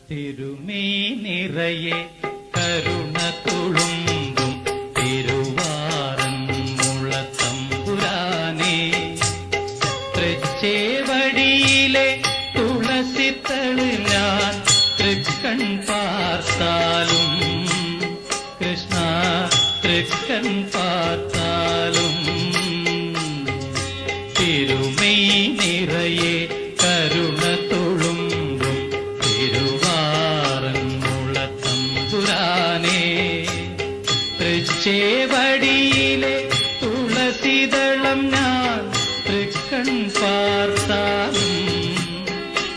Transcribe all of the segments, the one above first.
തിരുമേ നിറയെ കരുണ തുളുമ്പും തിരുവാറന്മുളത്തമ്പുരാനേ, തൃച്ചേവടിയിലെ തുളസിത്തള് ഞാൻ തൃക്കൺ പാർത്താലും കൃഷ്ണ തൃക്കൺ പാർത്താലും. തിരുമൈ നിറയെ കരുണ തുളുമ്പും തിരുവാറന്മുളത്തമ്പുരാനേ, തൃച്ചേവടിയിലെ തുളസിദളം ഞാൻ തൃക്കൺ പാർത്താലും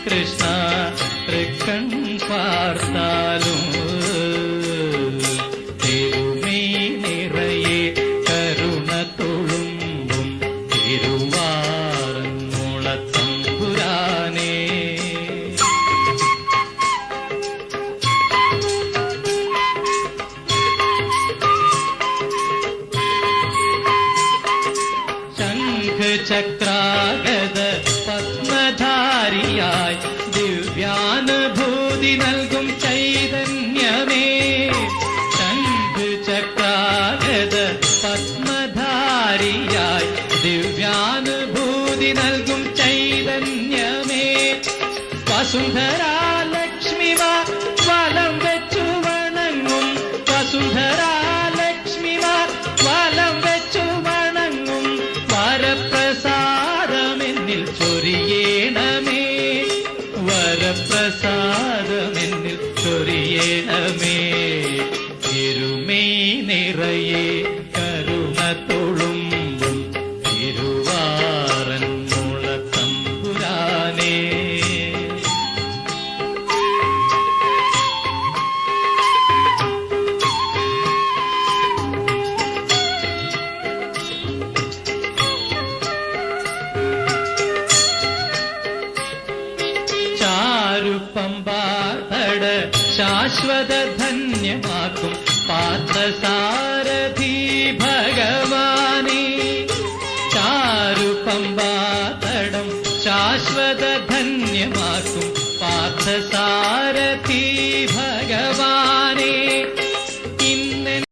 കൃഷ്ണ തൃക്കൺ പാർത്താലും. തിരുമൈ നിറയെ കരുണ തുളുമ്പും തിരുവാറന്മുളത്തമ്പുരാനേ. ശംഖചക്രാഗത പത്മധാരിയായി ദിവ്യാനുഭൂതി നൽകും ചൈതന്യമേ, ശംഖചക്രാഗത പത്മധാരിയായി ദിവ്യാനുഭൂതി നൽകും ചൈതന്യമേ, വസുന്ധരാ ലക്ഷ്മിമാർ വലം വെച്ചു വണങ്ങും, വസുന്ധരാ ലക്ഷ്മിമാർ വലം വെച്ചു വണങ്ങും വരപ്രസാദമെന്നിൽ ചൊരിയേണമേ, വരപ്രസാദമെന്നിൽ ചൊരിയേണമേ. തിരുമൈ നിറയെ കരുണ തുളുമ്പും തിരുവാറന്മുളത്തമ്പുരാനേ. ചാരുപമ്പാതട ശാശ്വത ധന്യമാക്കും പാർത്ഥസാരഥി ഭഗവാനേ, ചാരുപമ്പാതടം ശാശ്വത ധന്യമാക്കും പാർത്ഥസാരഥി